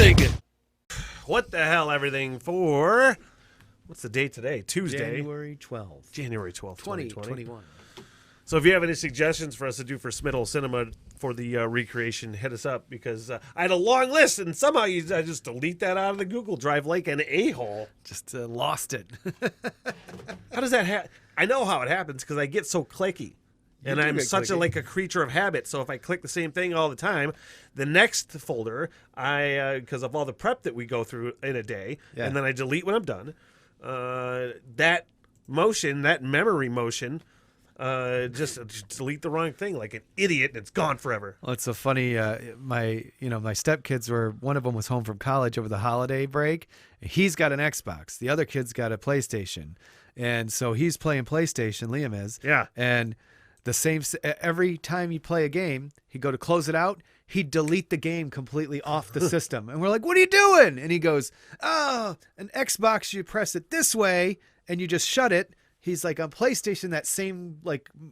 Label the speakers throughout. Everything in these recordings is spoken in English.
Speaker 1: morning. What the hell, everything for... What's the date today? Tuesday.
Speaker 2: January 12th.
Speaker 1: January 12th,
Speaker 2: 2021.
Speaker 1: So if you have any suggestions for us to do for Smittle Cinema for the recreation, hit us up, because I had a long list, and somehow I just delete that out of the Google Drive like an a-hole.
Speaker 2: Just lost it.
Speaker 1: How does that happen? I know how it happens because I get so clicky. And I'm such a creature of habit. So if I click the same thing all the time, the next folder, because of all the prep that we go through in a day, and then I delete when I'm done, that motion, that memory motion, just delete the wrong thing like an idiot, and it's gone forever.
Speaker 2: Well, it's so funny. My stepkids one of them was home from college over the holiday break. He's got an Xbox. The other kid's got a PlayStation. And so he's playing PlayStation, Liam is.
Speaker 1: Yeah.
Speaker 2: And every time you play a game, he'd go to close it out, he'd delete the game completely off the system. And we're like, what are you doing? And he goes, oh, an Xbox, you press it this way and you just shut it. He's like, on PlayStation, that same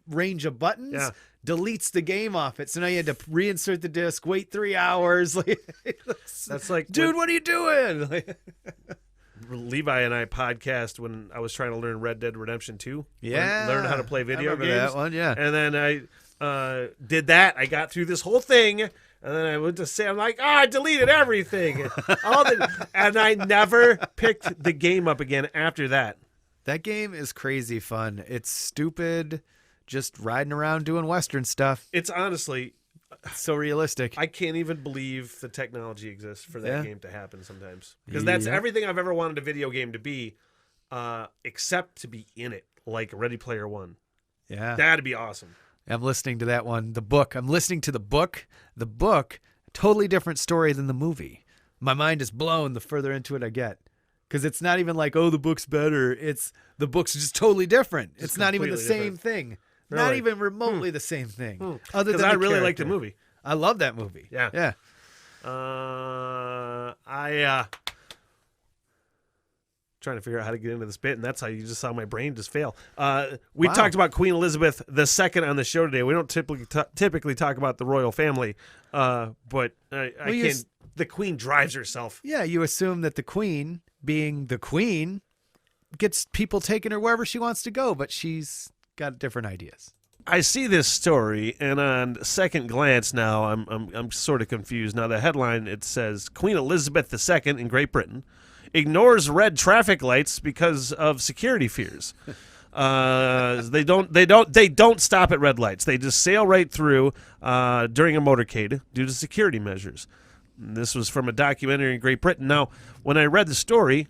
Speaker 2: range of buttons deletes the game off it. So now you had to reinsert the disc, wait 3 hours.
Speaker 1: That's like,
Speaker 2: dude, what are you doing?
Speaker 1: Levi and I podcast when I was trying to learn Red Dead Redemption 2.
Speaker 2: Yeah.
Speaker 1: Learn how to play video games.
Speaker 2: That one, yeah.
Speaker 1: And then I did that. I got through this whole thing, and then I went to say, I'm like, I deleted everything. And I never picked the game up again after that.
Speaker 2: That game is crazy fun. It's stupid, just riding around doing Western stuff.
Speaker 1: It's honestly...
Speaker 2: so realistic.
Speaker 1: I can't even believe the technology exists for that game to happen sometimes. Because that's everything I've ever wanted a video game to be, except to be in it, like Ready Player One.
Speaker 2: Yeah.
Speaker 1: That'd be awesome.
Speaker 2: I'm listening to that one. The book. I'm listening to the book. The book, totally different story than the movie. My mind is blown the further into it I get. Because it's not even like, oh, the book's better. The book's just totally different. It's not even the same thing.
Speaker 1: Really?
Speaker 2: Not even remotely the same thing. Other than
Speaker 1: I really like the movie.
Speaker 2: I love that movie.
Speaker 1: Yeah.
Speaker 2: Yeah.
Speaker 1: Trying to figure out how to get into this bit, and that's how you just saw my brain just fail. We talked about Queen Elizabeth II on the show today. We don't typically talk about the royal family, but the Queen drives herself.
Speaker 2: Yeah, you assume that the Queen, being the Queen, gets people taking her wherever she wants to go, but she's got different ideas.
Speaker 1: I see this story, and on second glance now, I'm sort of confused. Now, the headline, it says, Queen Elizabeth II in Great Britain ignores red traffic lights because of security fears. They don't stop at red lights. They just sail right through during a motorcade due to security measures. This was from a documentary in Great Britain. Now, when I read the story,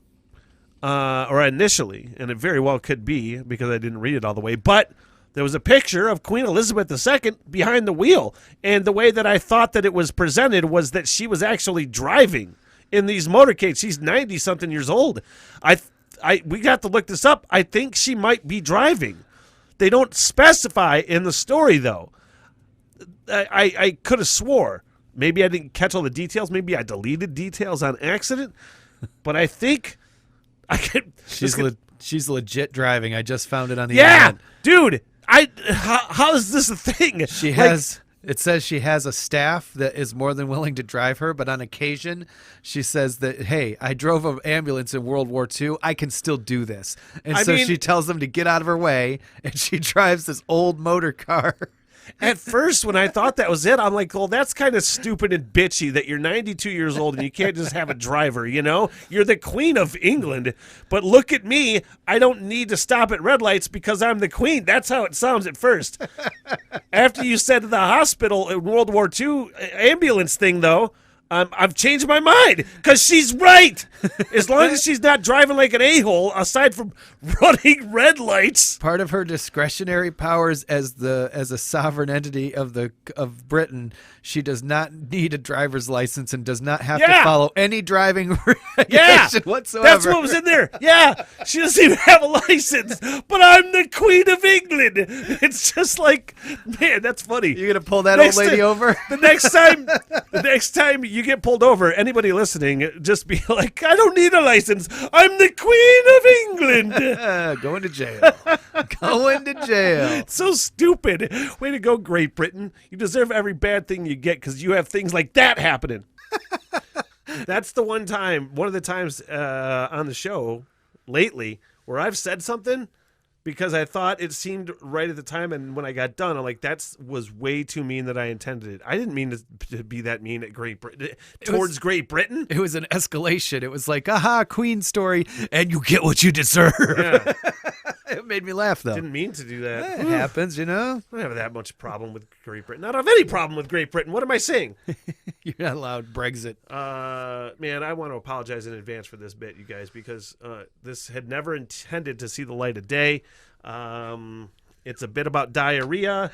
Speaker 1: or initially, and it very well could be because I didn't read it all the way, but there was a picture of Queen Elizabeth II behind the wheel, and the way that I thought that it was presented was that she was actually driving in these motorcades. She's 90-something years old. We got to look this up. I think she might be driving. They don't specify in the story, though. I could have swore. Maybe I didn't catch all the details. Maybe I deleted details on accident, but I think I could.
Speaker 2: She's legit driving. I just found it on the internet.
Speaker 1: Dude. How is this a thing?
Speaker 2: It says she has a staff that is more than willing to drive her, but on occasion she says that, hey, I drove an ambulance in World War II. I can still do this. And she tells them to get out of her way, and she drives this old motor car.
Speaker 1: At first, when I thought that was it, I'm like, well, that's kind of stupid and bitchy that you're 92 years old and you can't just have a driver, you know? You're the Queen of England, but look at me. I don't need to stop at red lights because I'm the Queen. That's how it sounds at first. After you said the hospital in World War II ambulance thing, though, I've changed my mind because she's right. As long as she's not driving like an a-hole, aside from running red lights.
Speaker 2: Part of her discretionary powers as a sovereign entity of Britain, she does not need a driver's license and does not have to follow any driving regulation whatsoever.
Speaker 1: That's what was in there. Yeah, she doesn't even have a license, but I'm the Queen of England. It's just like, man, that's funny.
Speaker 2: You're gonna pull that old lady over
Speaker 1: the next time you get pulled over, anybody listening, just be like, I don't need a license. I'm the Queen of England.
Speaker 2: Going to jail. Going to jail.
Speaker 1: It's so stupid. Way to go, Great Britain. You deserve every bad thing you get because you have things like that happening. That's the one of the times on the show lately where I've said something because I thought it seemed right at the time, and when I got done, I'm like, that was way too mean that I intended it. I didn't mean to be that mean at Great Britain towards Great Britain.
Speaker 2: It was an escalation. It was like, aha, Queen story, and you get what you deserve.
Speaker 1: Yeah.
Speaker 2: It made me laugh, though.
Speaker 1: Didn't mean to do that.
Speaker 2: It happens, you know.
Speaker 1: I don't have that much problem with Great Britain. I don't have any problem with Great Britain. What am I saying?
Speaker 2: You're not allowed Brexit.
Speaker 1: Man, I want to apologize in advance for this bit, you guys, because this had never intended to see the light of day. It's a bit about diarrhea.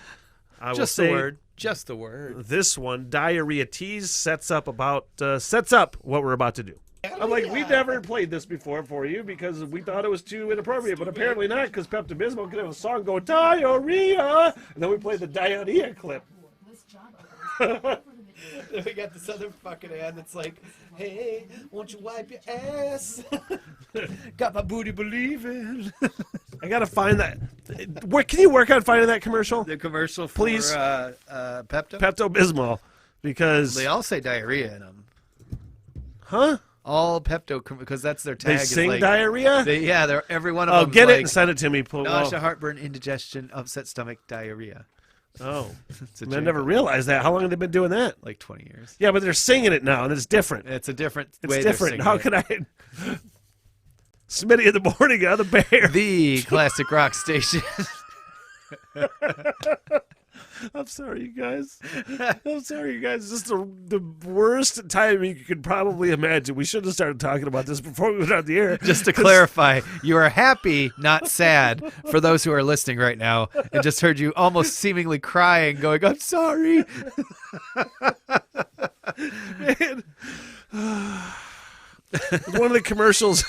Speaker 2: Just the word. Just the word.
Speaker 1: This one, Diarrhea Tease, sets up what we're about to do. I'm like, we've never played this before for you because we thought it was too inappropriate, but apparently not, because Pepto-Bismol could have a song go, diarrhea, and then we played the diarrhea clip.
Speaker 2: Then we got this other fucking ad that's like, hey, won't you wipe your ass? Got my booty believing.
Speaker 1: I gotta find that. Can you work on finding that commercial?
Speaker 2: The commercial for
Speaker 1: Please?
Speaker 2: Pepto?
Speaker 1: Pepto-Bismol, because...
Speaker 2: They all say diarrhea in them.
Speaker 1: Huh?
Speaker 2: All Pepto, because that's their tag.
Speaker 1: They sing
Speaker 2: like,
Speaker 1: diarrhea?
Speaker 2: they're every one of them.
Speaker 1: Oh, get
Speaker 2: like,
Speaker 1: it and send it to me.
Speaker 2: nausea, heartburn, indigestion, upset stomach, diarrhea.
Speaker 1: Oh,
Speaker 2: It's a
Speaker 1: I never realized that. How long have they been doing that?
Speaker 2: like 20 years.
Speaker 1: Yeah, but they're singing it now, and it's different.
Speaker 2: It's a different
Speaker 1: It's
Speaker 2: way.
Speaker 1: different. How can I... Smitty in the morning on the bear.
Speaker 2: The classic rock station.
Speaker 1: I'm sorry, you guys. This is the worst timing you could probably imagine. We should have started talking about this before we went on the air.
Speaker 2: Just to clarify, you are happy, not sad, for those who are listening right now, and just heard you almost seemingly crying, going, I'm sorry.
Speaker 1: Man. One of the commercials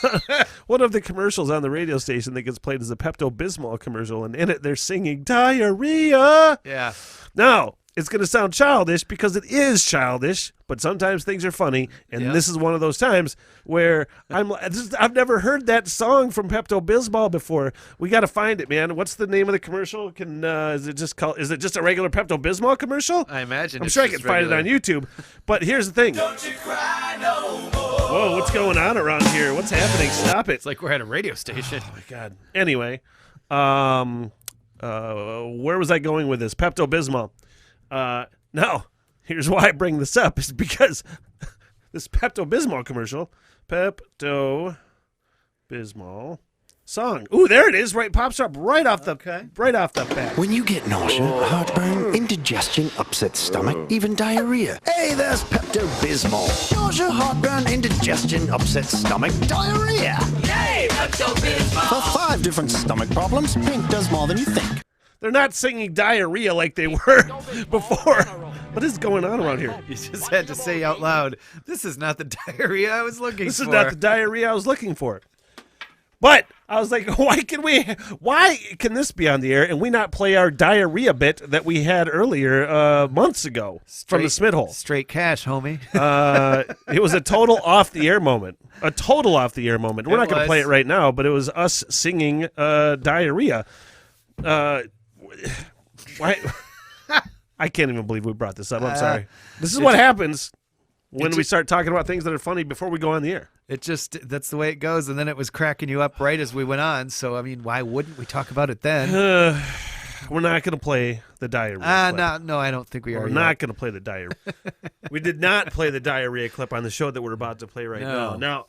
Speaker 1: on the radio station that gets played is a Pepto-Bismol commercial, and in it they're singing diarrhea.
Speaker 2: Yeah.
Speaker 1: Now, it's going to sound childish because it is childish, but sometimes things are funny, and this is one of those times where I've never heard that song from Pepto-Bismol before. We got to find it, man. What's the name of the commercial? Is it just a regular Pepto-Bismol commercial?
Speaker 2: I imagine.
Speaker 1: I'm sure I can find it on YouTube. But here's the thing.
Speaker 3: Don't you cry no more.
Speaker 1: Whoa, what's going on around here? What's happening? Stop it.
Speaker 2: It's like we're at a radio station.
Speaker 1: Oh, my God. Anyway, where was I going with this? Pepto-Bismol. No, here's why I bring this up is because this Pepto-Bismol commercial, Pepto-Bismol song. Ooh, there it is. Right, pops up right off the bat.
Speaker 4: When you get nausea, heartburn, indigestion, upset stomach, even diarrhea. Hey, there's Pepto-Bismol. Nausea, heartburn, indigestion, upset stomach, diarrhea.
Speaker 3: Yay, Pepto-Bismol.
Speaker 4: For 5 different stomach problems, Pink does more than you think.
Speaker 1: They're not singing diarrhea like they were before. What is going on around here?
Speaker 2: You just had to say out loud, this is not the diarrhea I was looking for.
Speaker 1: This is not the diarrhea I was looking for. But I was like, why can this be on the air and we not play our diarrhea bit that we had earlier months ago from the Smith hole?
Speaker 2: Straight cash, homie.
Speaker 1: It was a total off the air moment. We're not going to play it right now, but it was us singing diarrhea. Why? I can't even believe we brought this up. I'm sorry. This is what happens when we start talking about things that are funny before we go on the air.
Speaker 2: That's the way it goes. And then it was cracking you up right as we went on. So, I mean, why wouldn't we talk about it then?
Speaker 1: We're not going to play the diarrhea clip.
Speaker 2: No, I don't think we are.
Speaker 1: We're not going to play the diarrhea. We did not play the diarrhea clip on the show that we're about to play right now. Now,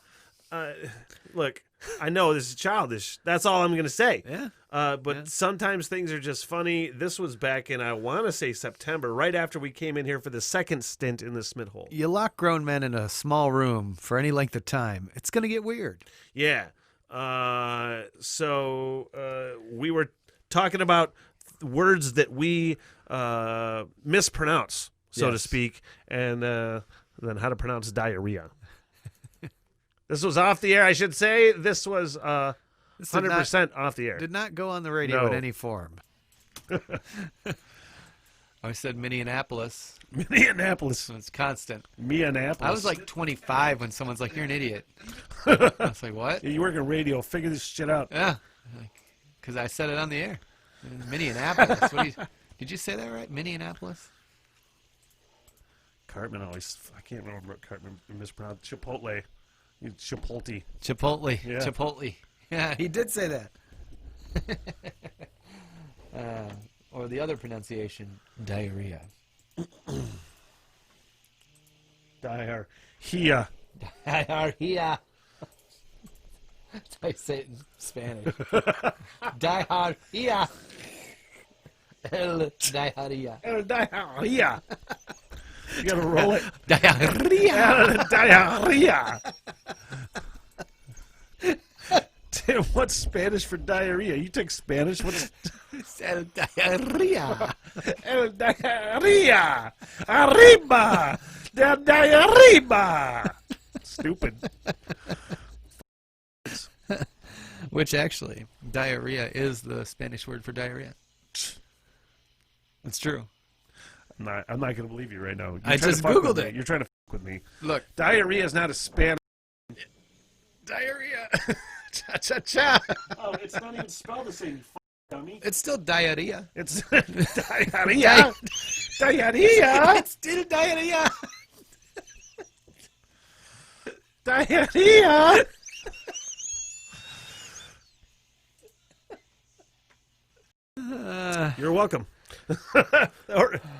Speaker 1: look, I know this is childish. That's all I'm going to say.
Speaker 2: Yeah.
Speaker 1: But sometimes things are just funny. This was back in, I want to say, September, right after we came in here for the second stint in the Smith hole.
Speaker 2: You lock grown men in a small room for any length of time, it's going to get weird.
Speaker 1: Yeah. So we were talking about words that we mispronounce, so to speak, and then how to pronounce diarrhea. This was off the air, I should say. This was 100% off the air.
Speaker 2: Did not go on the radio in
Speaker 1: No.
Speaker 2: any form. I said Minneapolis.
Speaker 1: Minneapolis.
Speaker 2: So it's constant.
Speaker 1: Minneapolis.
Speaker 2: I was like 25 when someone's like, you're an idiot. I was like, what?
Speaker 1: Yeah, you work in radio. Figure this shit out.
Speaker 2: Yeah. Because I said it on the air. Minneapolis. Did you say that right? Minneapolis?
Speaker 1: Cartman always. I can't remember what Cartman mispronounced. Chipotle. Chipotle.
Speaker 2: Chipotle.
Speaker 1: Yeah.
Speaker 2: Chipotle. Yeah, he did say that. Or the other pronunciation, diarrhea.
Speaker 1: Diarrhea.
Speaker 2: Diarrhea. I say it in Spanish. Diarrhea. El diarrhea.
Speaker 1: Diarrhea. You gotta roll it.
Speaker 2: Diarrhea.
Speaker 1: Diarrhea. Tim, what's Spanish for diarrhea? You take Spanish? What's
Speaker 2: El diarrhea.
Speaker 1: El diarrhea? Arriba. The diarrhea. Stupid.
Speaker 2: Which actually, diarrhea is the Spanish word for diarrhea. It's true.
Speaker 1: I'm not gonna believe you right now.
Speaker 2: I just Googled it.
Speaker 1: You're trying to fuck with me.
Speaker 2: Look,
Speaker 1: Diarrhea is not a Spanish.
Speaker 2: diarrhea. Cha cha cha.
Speaker 1: Oh, it's not even spelled the same. Dummy.
Speaker 2: It's still diarrhea.
Speaker 1: It's diarrhea. Diarrhea.
Speaker 2: It's still diarrhea.
Speaker 1: Diarrhea. You're welcome.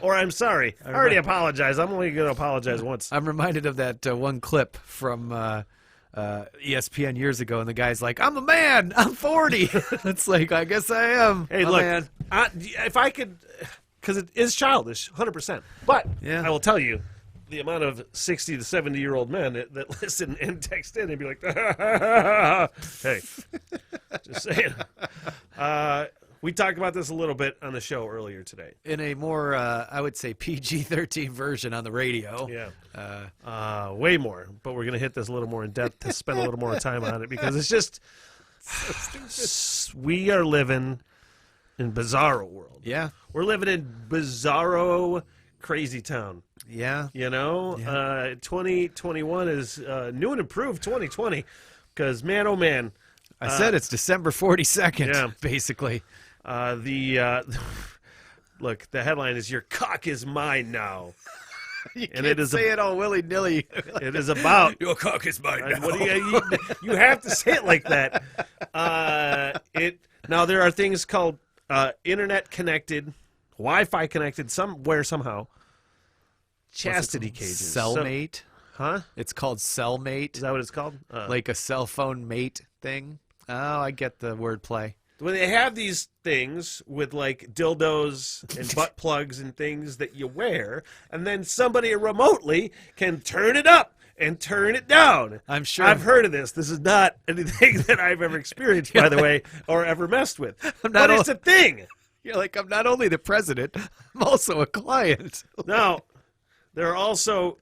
Speaker 1: or I'm sorry. I already apologized. I'm only going to apologize once.
Speaker 2: I'm reminded of that one clip from ESPN years ago, and the guy's like, "I'm a man. I'm 40." It's like, I guess I am.
Speaker 1: Hey,
Speaker 2: a
Speaker 1: look,
Speaker 2: man.
Speaker 1: if I could, because it is childish, 100%. But
Speaker 2: Yeah.
Speaker 1: I will tell you, the amount of 60 to 70-year-old men that listen and text in and be like, hey, just saying. We talked about this a little bit on the show earlier today.
Speaker 2: In a more, I would say, PG-13 version on the radio.
Speaker 1: Yeah. Way more. But we're going to hit this a little more in depth to spend a little more time on it because it's just, we are living in bizarro world.
Speaker 2: Yeah.
Speaker 1: We're living in bizarro crazy town.
Speaker 2: Yeah.
Speaker 1: You know, 2021 is new and improved 2020 because, man, oh, man.
Speaker 2: I said it's December 42nd,
Speaker 1: Yeah.
Speaker 2: basically.
Speaker 1: Look, the headline is "Your cock is mine now,"
Speaker 2: You
Speaker 1: and
Speaker 2: can't
Speaker 1: it is
Speaker 2: say it all willy-nilly.
Speaker 1: it is about
Speaker 2: Your cock is mine now.
Speaker 1: what do you have to say it like that. Now there are things called internet connected, Wi-Fi connected, somewhere somehow. Chastity cages.
Speaker 2: Cellmate.
Speaker 1: Huh?
Speaker 2: It's called Cellmate,
Speaker 1: Is that what it's called?
Speaker 2: like a cell phone mate thing. Oh, I get the wordplay.
Speaker 1: When they have these things with like dildos and butt plugs and things that you wear, and then somebody remotely can turn it up and turn it down.
Speaker 2: I'm sure.
Speaker 1: I've heard of this. This is not anything that I've ever experienced, by the way, or ever messed with.
Speaker 2: I'm not
Speaker 1: But it's a thing.
Speaker 2: You're like, I'm not only the president, I'm also a client.
Speaker 1: Now, there are also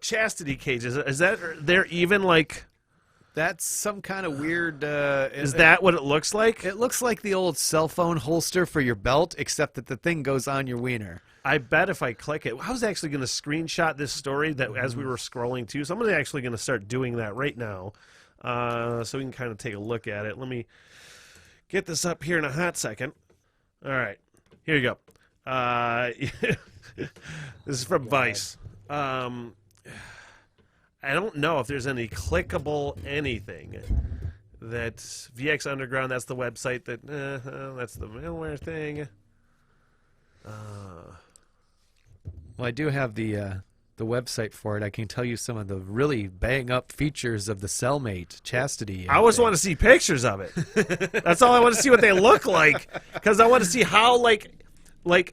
Speaker 1: chastity cages. Is that they're even like?
Speaker 2: That's some kind of weird.
Speaker 1: Is that what it looks like?
Speaker 2: It looks like the old cell phone holster for your belt, except that the thing goes on your wiener.
Speaker 1: I bet if I click it, I was actually going to screenshot this story that as we were scrolling too. So I'm actually going to start doing that right now, so we can kind of take a look at it. Let me get this up here in a hot second. All right, here you go. This is from Vice. I don't know if there's any clickable anything. That VX Underground, that's the website that that's the malware thing.
Speaker 2: Well, I do have the website for it. I can tell you some of the really bang up features of the Cellmate chastity.
Speaker 1: I always want to see pictures of it. That's all I want to see what they look like, because I want to see how like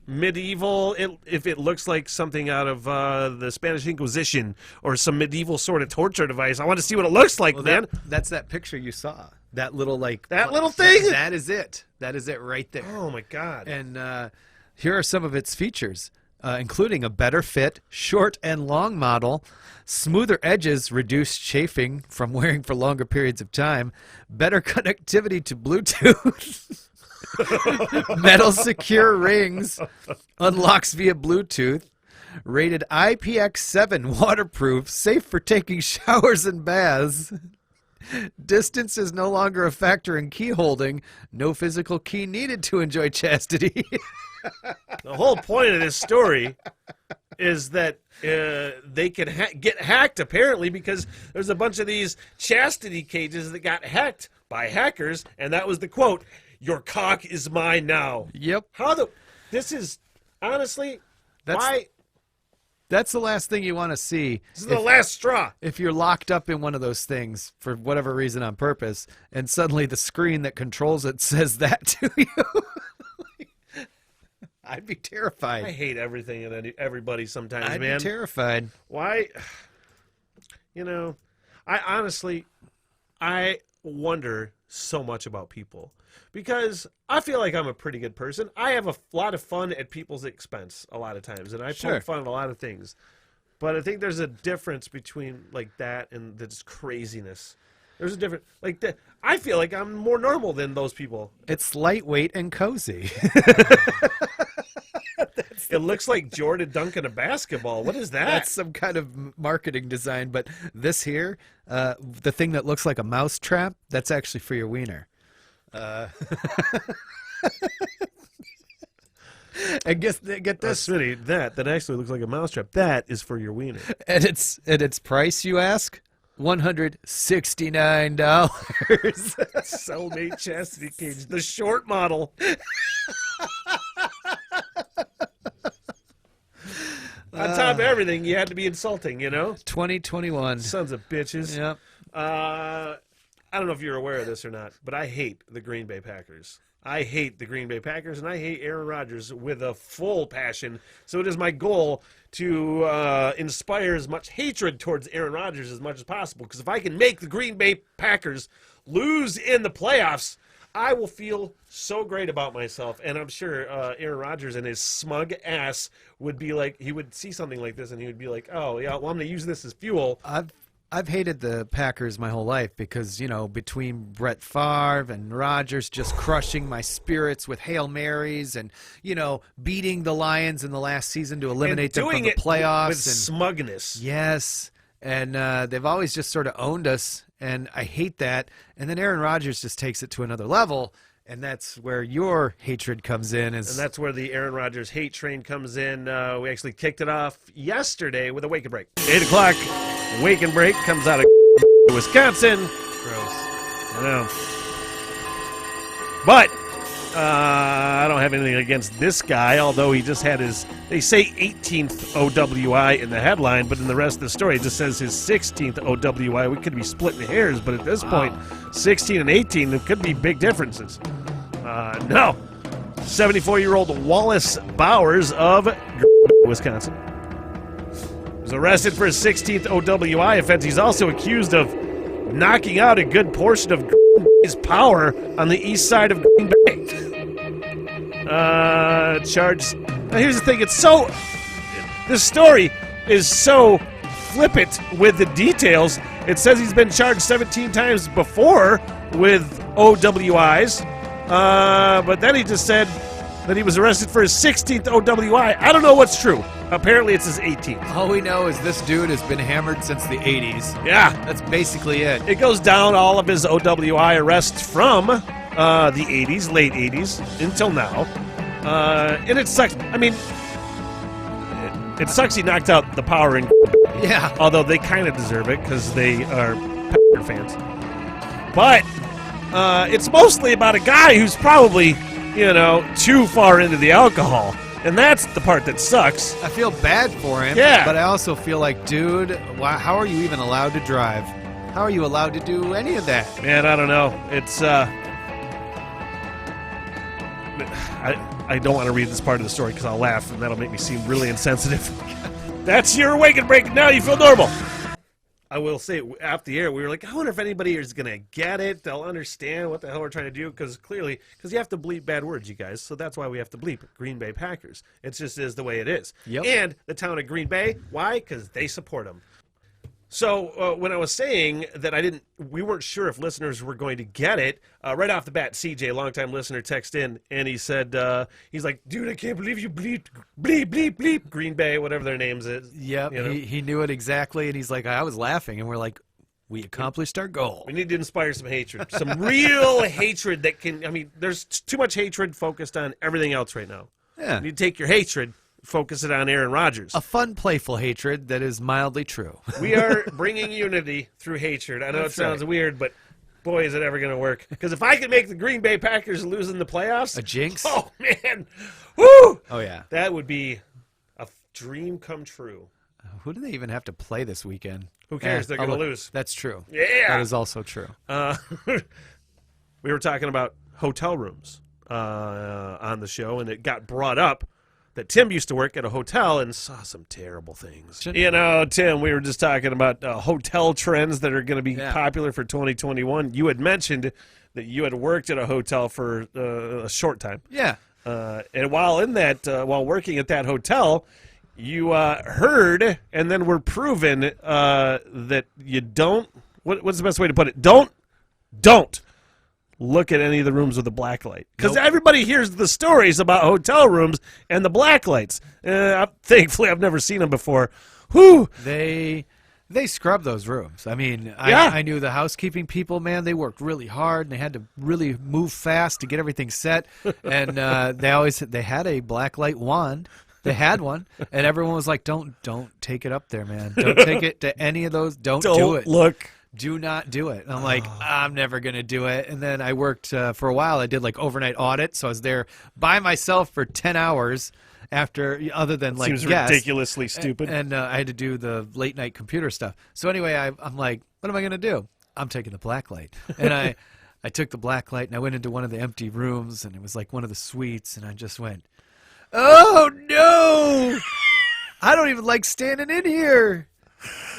Speaker 1: medieval, if it looks like something out of the Spanish Inquisition or some medieval sort of torture device. I want to see what it looks like, man.
Speaker 2: That's that picture you saw. That little
Speaker 1: That little thing?
Speaker 2: That is it. That is it right there.
Speaker 1: Oh my God!
Speaker 2: And here are some of its features, including a better fit, short and long model, smoother edges, reduced chafing from wearing for longer periods of time, better connectivity to Bluetooth. Metal secure rings, unlocks via Bluetooth, rated IPX7 waterproof, safe for taking showers and baths. Distance is no longer a factor in key holding. No physical key needed to enjoy chastity.
Speaker 1: The whole point of this story is that they can get hacked, apparently, because there's a bunch of these chastity cages that got hacked by hackers, and that was the quote, "Your cock is mine now."
Speaker 2: Yep.
Speaker 1: This is, honestly,
Speaker 2: That's-
Speaker 1: why?
Speaker 2: That's the last thing you want to see.
Speaker 1: This is the last straw.
Speaker 2: If you're locked up in one of those things for whatever reason on purpose, and suddenly the screen that controls it says that to you, I'd be terrified.
Speaker 1: I hate everything and everybody sometimes,
Speaker 2: I'd
Speaker 1: man.
Speaker 2: be terrified.
Speaker 1: Why? You know, I wonder so much about people because I feel like I'm a pretty good person. I have a lot of fun at people's expense a lot of times, and I
Speaker 2: Sure.
Speaker 1: poke fun at a lot of things. But I think there's a difference between like that and this craziness. There's a difference. Like that, I feel like I'm more normal than those people.
Speaker 2: It's lightweight and cozy.
Speaker 1: It looks like Jordan dunking a basketball. What is that?
Speaker 2: That's some kind of marketing design. But this here, the thing that looks like a mouse trap, that's actually for your wiener. And get this.
Speaker 1: Smitty, that actually looks like a mousetrap. That is for your wiener.
Speaker 2: At its price, you ask? $169.
Speaker 1: Cellmate chastity cage, the short model. On top of everything, you had to be insulting, you know?
Speaker 2: 2021.
Speaker 1: Sons of bitches.
Speaker 2: Yep.
Speaker 1: I don't know if you're aware of this or not, but I hate the Green Bay Packers. I hate the Green Bay Packers, and I hate Aaron Rodgers with a full passion. So it is my goal to inspire as much hatred towards Aaron Rodgers as much as possible. Because if I can make the Green Bay Packers lose in the playoffs, I will feel so great about myself. And I'm sure Aaron Rodgers and his smug ass would be like, he would see something like this, and he would be like, oh, yeah, well, I'm going to use this as fuel.
Speaker 2: I've hated the Packers my whole life because, you know, between Brett Favre and Rodgers just crushing my spirits with Hail Marys and, you know, beating the Lions in the last season to eliminate them from
Speaker 1: doing
Speaker 2: the
Speaker 1: it
Speaker 2: playoffs.
Speaker 1: with smugness.
Speaker 2: Yes. And they've always just sort of owned us, and I hate that. And then Aaron Rodgers just takes it to another level, and that's where your hatred comes in.
Speaker 1: And that's where the Aaron Rodgers hate train comes in. We actually kicked it off yesterday with a wake and break. 8 o'clock, wake and break comes out of Wisconsin.
Speaker 2: gross.
Speaker 1: I know. But I don't have anything against this guy, although he just had his, they say 18th OWI in the headline, but in the rest of the story it just says his 16th OWI. We could be splitting hairs, but at this point, 16 and 18, there could be big differences. No. 74-year-old Wallace Bowers of Wisconsin was arrested for his 16th OWI offense. He's also accused of knocking out a good portion of his power on the east side of Green Bay. Charged. Now here's the thing. This story is so flippant with the details. It says he's been charged 17 times before with OWIs, but then he just said that he was arrested for his 16th OWI. I don't know what's true. Apparently it's his 18th.
Speaker 2: All we know is this dude has been hammered since the 80s.
Speaker 1: Yeah.
Speaker 2: That's basically it.
Speaker 1: It goes down all of his OWI arrests from the 80s, late 80s, until now. And it sucks. I mean, it sucks he knocked out the power in.
Speaker 2: Yeah.
Speaker 1: Although they kind of deserve it because they are Packer fans. But it's mostly about a guy who's probably, you know, too far into the alcohol. And that's the part that sucks.
Speaker 2: I feel bad for him.
Speaker 1: Yeah.
Speaker 2: But I also feel like, dude, how are you even allowed to drive? How are you allowed to do any of that?
Speaker 1: Man, I don't know. It's I don't want to read this part of the story because I'll laugh and that'll make me seem really insensitive. That's your wake and break. Now you feel normal. I will say, off the air, we were like, I wonder if anybody is going to get it. They'll understand what the hell we're trying to do because you have to bleep bad words, you guys. So that's why we have to bleep Green Bay Packers. It just is the way it is.
Speaker 2: Yep.
Speaker 1: And the town of Green Bay, why? Because they support them. So when I was saying that we weren't sure if listeners were going to get it, right off the bat, CJ, longtime listener, texted in, and he said, he's like, dude, I can't believe you bleep Green Bay, whatever their names is.
Speaker 2: Yep,
Speaker 1: you know?
Speaker 2: he knew it exactly, and he's like, I was laughing, and we're like, we accomplished our goal.
Speaker 1: We need to inspire some hatred, some real hatred that can, I mean, there's too much hatred focused on everything else right now.
Speaker 2: Yeah.
Speaker 1: You need to take your hatred focus it on Aaron Rodgers.
Speaker 2: A fun, playful hatred that is mildly true.
Speaker 1: We are bringing unity through hatred. I know
Speaker 2: That's
Speaker 1: it sounds
Speaker 2: right.
Speaker 1: weird, but boy, is it ever going to work. Because if I could make the Green Bay Packers lose in the playoffs.
Speaker 2: A jinx?
Speaker 1: Oh, man. Woo!
Speaker 2: Oh, yeah.
Speaker 1: That would be a dream come true.
Speaker 2: Who do they even have to play this weekend?
Speaker 1: Who cares? They're
Speaker 2: I'll
Speaker 1: going to
Speaker 2: look.
Speaker 1: lose.
Speaker 2: That's true.
Speaker 1: Yeah.
Speaker 2: That is also true.
Speaker 1: We were talking about hotel rooms on the show, and it got brought up that Tim used to work at a hotel and saw some terrible things. You know, Tim, we were just talking about hotel trends that are going to be popular for 2021. You had mentioned that you had worked at a hotel for a short time.
Speaker 2: Yeah.
Speaker 1: And while in that, while working at that hotel, you heard and then were proven that you don't. What's the best way to put it? Don't look at any of the rooms with a black light, because everybody hears the stories about hotel rooms and the black lights. Thankfully, I've never seen them before. Whew.
Speaker 2: They scrub those rooms. I mean,
Speaker 1: Yeah.
Speaker 2: I knew the housekeeping people, man. They worked really hard, and they had to really move fast to get everything set. And they had a black light wand. They had one, and everyone was like, don't take it up there, man. Don't take it to any of those. Don't do it.
Speaker 1: Look.
Speaker 2: Do not do it. And I'm like, I'm never going to do it. And then I worked for a while. I did like overnight audit. So I was there by myself for 10 hours after, other than like
Speaker 1: Seems
Speaker 2: guests.
Speaker 1: ridiculously stupid.
Speaker 2: And I had to do the late night computer stuff. So anyway, I'm like, what am I going to do? I'm taking the black light. And I took the black light and I went into one of the empty rooms, and it was like one of the suites. And I just went, oh no, I don't even like standing in here.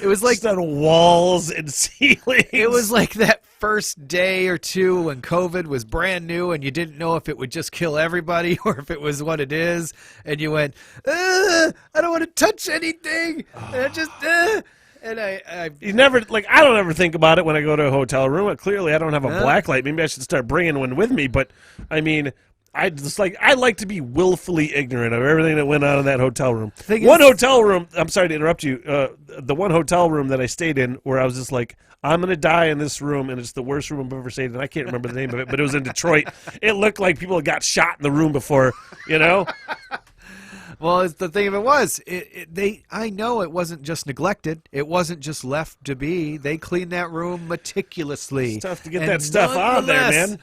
Speaker 2: It was like
Speaker 1: Just on walls and ceilings.
Speaker 2: it was like that first day or two when COVID was brand new and you didn't know if it would just kill everybody or if it was what it is. And you went, I don't want to touch anything. And I just, and I
Speaker 1: You never, like, I don't ever think about it when I go to a hotel room. Clearly, I don't have a black light. Maybe I should start bringing one with me. But, I mean, I like to be willfully ignorant of everything that went on in that hotel room. Hotel room, I'm sorry to interrupt you, the one hotel room that I stayed in where I was just like, I'm going to die in this room, and it's the worst room I've ever stayed in. I can't remember the name of it, but it was in Detroit. It looked like people had got shot in the room before, you know?
Speaker 2: well, the thing of it was, I know it wasn't just neglected. It wasn't just left to be. They cleaned that room meticulously.
Speaker 1: It's tough to get
Speaker 2: And
Speaker 1: that stuff out of there, man.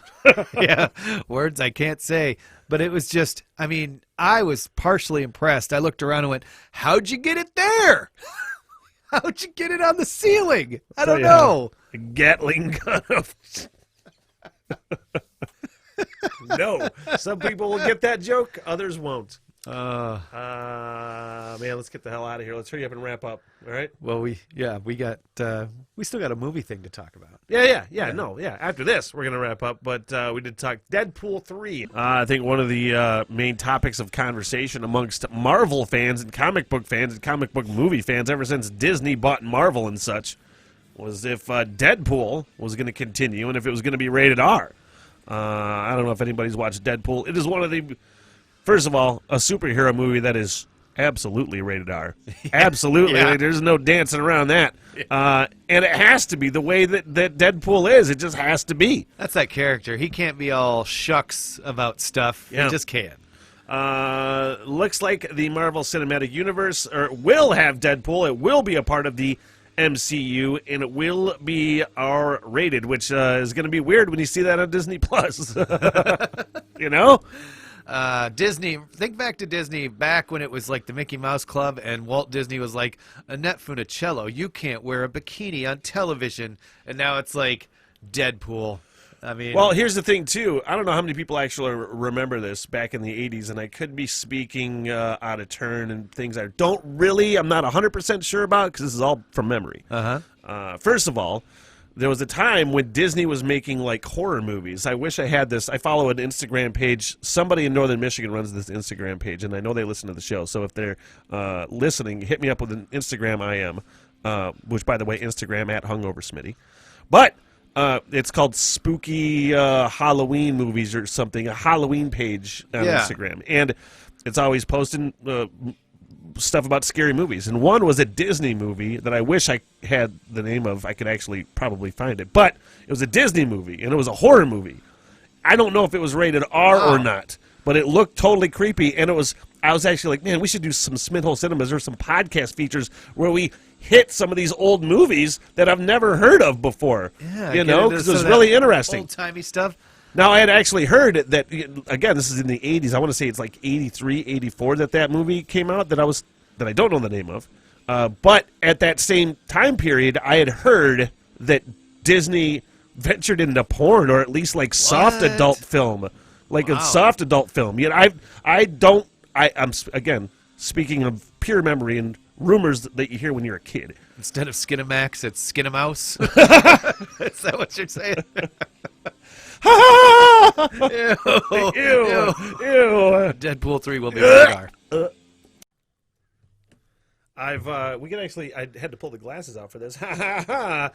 Speaker 2: Yeah, words I can't say. But it was just, I mean, I was partially impressed. I looked around and went, how'd you get it there? How'd you get it on the ceiling? I don't know.
Speaker 1: A Gatling gun of... No. Some people will get that joke. Others won't. Man, let's get the hell out of here. Let's hurry up and wrap up. All right?
Speaker 2: Well, we still got a movie thing to talk about.
Speaker 1: Yeah. After this, we're going to wrap up. But we did talk Deadpool 3. I think one of the main topics of conversation amongst Marvel fans and comic book movie fans ever since Disney bought Marvel and such was if Deadpool was going to continue and if it was going to be rated R. I don't know if anybody's watched Deadpool. It is one of the... First of all, a superhero movie that is absolutely rated R. Absolutely.
Speaker 2: Yeah.
Speaker 1: Like, there's no dancing around that. And it has to be the way that Deadpool is. It just has to be.
Speaker 2: That's that character. He can't be all shucks about stuff.
Speaker 1: Yeah.
Speaker 2: He just can't.
Speaker 1: Looks like the Marvel Cinematic Universe will have Deadpool. It will be a part of the MCU, and it will be R-rated, which is going to be weird when you see that on Disney+. Plus. You know?
Speaker 2: Disney, think back to Disney back when it was like the Mickey Mouse Club and Walt Disney was like, Annette Funicello, you can't wear a bikini on television. And now it's like Deadpool. I mean,
Speaker 1: Well, here's the thing, too. I don't know how many people actually remember this back in the 80s, and I could be speaking out of turn and things I'm not 100% sure about because this is all from memory. First of all, there was a time when Disney was making like horror movies. I wish I had this. I follow an Instagram page. Somebody in Northern Michigan runs this Instagram page, and I know they listen to the show. So if they're listening, hit me up with an Instagram IM, which, by the way, Instagram at Hungover Smitty. But it's called Spooky Halloween Movies or something, a Halloween page on Instagram. And it's always posting stuff about scary movies, and one was a Disney movie that I wish I had the name of. I could actually probably find it, but it was a Disney movie, and it was a horror movie. I don't know if it was rated R or not, but it looked totally creepy, and it was I was actually like, man, we should do some Smithhole Cinemas or some podcast features where we hit some of these old movies that I've never heard of before.
Speaker 2: Yeah,
Speaker 1: you know, because it was really interesting.
Speaker 2: Old-timey stuff.
Speaker 1: Now, I had actually heard that, again, this is in the 80s. I want to say it's like 83, 84 that movie came out that I don't know the name of. But at that same time period, I had heard that Disney ventured into porn, or at least like soft adult film. Like a soft adult film. Yet I'm again speaking of pure memory and rumors that you hear when you're a kid.
Speaker 2: Instead of Skinamax, it's Skinamouse. Is that what you're saying?
Speaker 1: Ew.
Speaker 2: Deadpool 3 will be radar.
Speaker 1: I had to pull the glasses out for this. I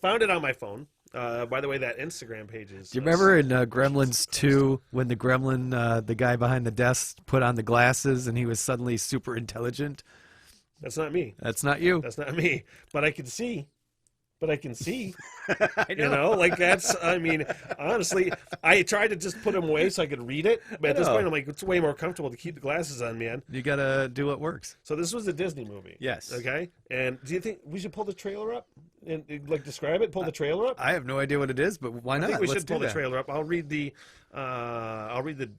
Speaker 1: found it on my phone. By the way, that Instagram page is.
Speaker 2: Do you remember in Gremlins 2 when the gremlin, the guy behind the desk, put on the glasses and he was suddenly super intelligent?
Speaker 1: That's not me.
Speaker 2: That's not you.
Speaker 1: That's not me. But I can see. I
Speaker 2: know.
Speaker 1: You know, like that's, I mean, honestly, I tried to just put them away so I could read it. But at this point, I'm like, it's way more comfortable to keep the glasses on, man.
Speaker 2: You got to do what works.
Speaker 1: So this was a Disney movie.
Speaker 2: Yes.
Speaker 1: Okay. And do you think we should pull the trailer up and like describe it? Pull the trailer up?
Speaker 2: I have no idea what it is, but why not?
Speaker 1: I think we
Speaker 2: Let's
Speaker 1: should pull
Speaker 2: do
Speaker 1: the
Speaker 2: that.
Speaker 1: trailer up. I'll read the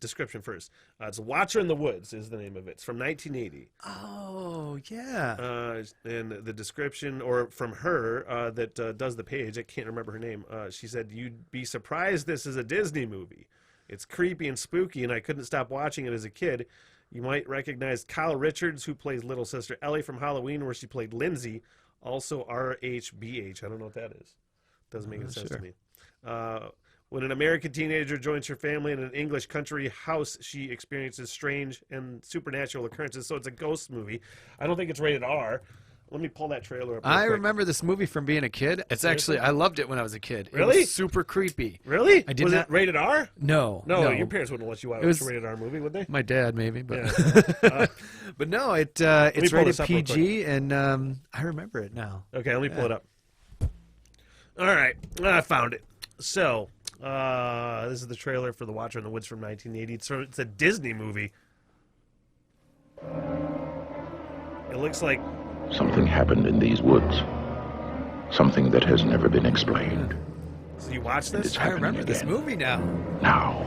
Speaker 1: description first. It's Watcher in the Woods is the name of it. It's from 1980.
Speaker 2: Oh, yeah.
Speaker 1: And the description, or from her that does the page, I can't remember her name. She said, "You'd be surprised this is a Disney movie. It's creepy and spooky, and I couldn't stop watching it as a kid. You might recognize Kyle Richards, who plays little sister Ellie from Halloween, where she played Lindsay. Also RHBH. I don't know what that is. Doesn't make any sense to me. When an American teenager joins her family in an English country house, she experiences strange and supernatural occurrences. So it's a ghost movie. I don't think it's rated R. Let me pull that trailer up. Real
Speaker 2: I
Speaker 1: quick.
Speaker 2: remember this movie from being a kid. It's actually, I loved it when I was a kid.
Speaker 1: Really?
Speaker 2: It was super creepy.
Speaker 1: Really?
Speaker 2: I did
Speaker 1: Was
Speaker 2: not-
Speaker 1: it rated R?
Speaker 2: No.
Speaker 1: No, your parents wouldn't let you watch
Speaker 2: It was-
Speaker 1: a rated R movie, would they?
Speaker 2: My dad, maybe, but
Speaker 1: Yeah.
Speaker 2: but no, it's
Speaker 1: pull
Speaker 2: rated
Speaker 1: this up real
Speaker 2: PG, and I remember it now.
Speaker 1: Okay, let me pull it up. All right, I found it. So, this is the trailer for The Watcher in the Woods from 1980. It's a Disney movie. It looks like...
Speaker 5: Something happened in these woods. Something that has never been explained.
Speaker 1: So you watch
Speaker 5: And
Speaker 1: this?
Speaker 5: it's
Speaker 2: I
Speaker 5: happening
Speaker 2: remember this
Speaker 5: again.
Speaker 2: movie now.
Speaker 5: Now.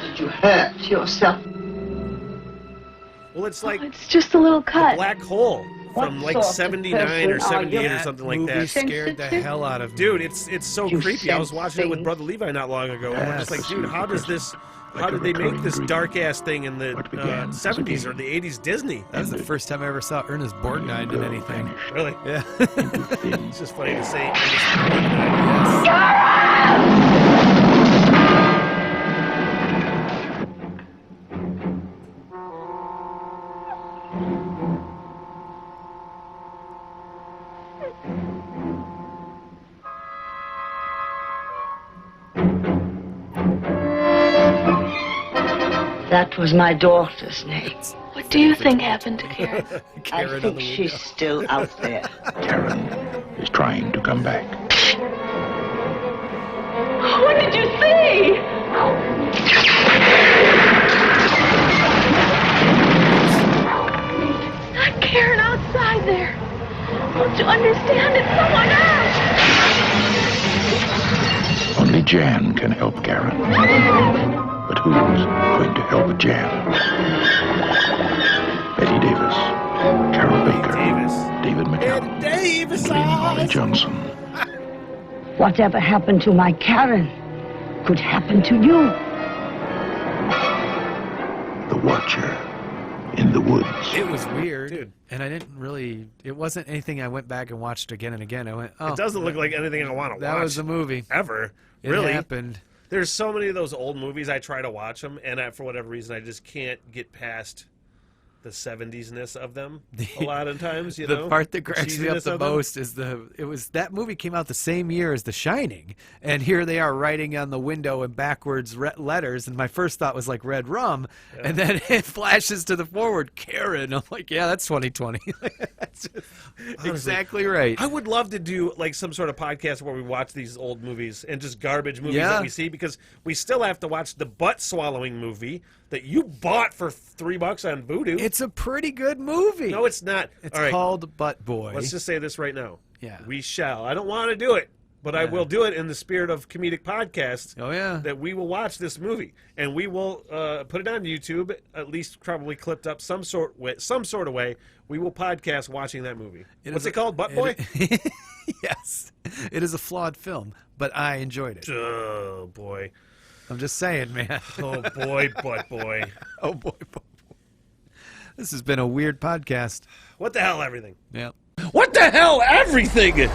Speaker 6: Did you hurt yourself?
Speaker 1: Well, it's like
Speaker 7: It's just a little
Speaker 1: the
Speaker 7: cut.
Speaker 1: black hole from
Speaker 6: What
Speaker 1: like
Speaker 6: sort of
Speaker 1: 79
Speaker 6: person
Speaker 1: or
Speaker 6: are
Speaker 1: 78 or
Speaker 6: you?
Speaker 1: something like
Speaker 2: movie
Speaker 1: that.
Speaker 2: scared the
Speaker 7: Sensitive?
Speaker 2: hell out of me.
Speaker 1: Dude, it's so
Speaker 6: You
Speaker 1: creepy. I was watching it with
Speaker 6: things.
Speaker 1: Brother Levi not long ago. And we're just like,
Speaker 5: Yes.
Speaker 1: dude, how does this... How did they make this dark ass thing in the
Speaker 5: What began as a
Speaker 1: 70s
Speaker 5: game.
Speaker 1: or the 80s Disney?
Speaker 2: That was the first time I ever saw Ernest Borgnine in anything.
Speaker 1: Really?
Speaker 2: Yeah.
Speaker 1: It's just funny to say.
Speaker 6: That was my daughter's name.
Speaker 7: What do you think happened to Karen?
Speaker 6: I
Speaker 2: Karen on
Speaker 6: think
Speaker 2: the
Speaker 6: she's
Speaker 2: window.
Speaker 6: still out there.
Speaker 5: Karen is trying to come back.
Speaker 7: What did you see? Not Karen outside there. Don't you understand? It's someone else.
Speaker 5: Only Jan can help Karen. But who's going to help Jan? Betty Davis, Carol Baker,
Speaker 1: Davis.
Speaker 5: David McCallum,
Speaker 1: Davis.
Speaker 5: and Lady Molly Johnson.
Speaker 6: Whatever happened to my Karen could happen to you.
Speaker 5: The Watcher in the Woods.
Speaker 2: It was weird,
Speaker 1: Dude.
Speaker 2: and I didn't really. It wasn't anything I went back and watched again and again. I went, oh,
Speaker 1: It doesn't look like anything I want to watch.
Speaker 2: that was the movie.
Speaker 1: ever.
Speaker 2: It
Speaker 1: Really?
Speaker 2: happened.
Speaker 1: There's so many of those old movies I try to watch them, and for whatever reason I just can't get past the 70s-ness of them a lot of times, you
Speaker 2: the
Speaker 1: know?
Speaker 2: part that cracks me up
Speaker 1: cheesiness
Speaker 2: the
Speaker 1: of them.
Speaker 2: most is that movie came out the same year as The Shining, and here they are writing on the window in backwards letters, and my first thought was like red rum, and then it flashes to the forward Karen. I'm like, yeah, that's 2020. That's just exactly right.
Speaker 1: I would love to do like some sort of podcast where we watch these old movies and just garbage movies
Speaker 2: Yeah.
Speaker 1: that we see, because we still have to watch the butt swallowing movie that you bought for $3 on Vudu.
Speaker 2: It's a pretty good movie.
Speaker 1: No, it's not.
Speaker 2: It's
Speaker 1: All right,
Speaker 2: called Butt Boy.
Speaker 1: let's just say this right now.
Speaker 2: Yeah.
Speaker 1: We shall. I don't want to do it, but I will do it in the spirit of comedic podcast.
Speaker 2: Oh, yeah.
Speaker 1: That we will watch this movie and we will put it on YouTube, at least probably clipped up some sort of way. We will podcast watching that movie. What's it called? Butt Boy?
Speaker 2: Yes. It is a flawed film, but I enjoyed it.
Speaker 1: Oh boy.
Speaker 2: I'm just saying, man.
Speaker 1: Oh boy, Butt Boy.
Speaker 2: Oh, boy. This has been a weird podcast.
Speaker 1: What the hell, everything?
Speaker 2: Yeah.
Speaker 1: What the hell, everything?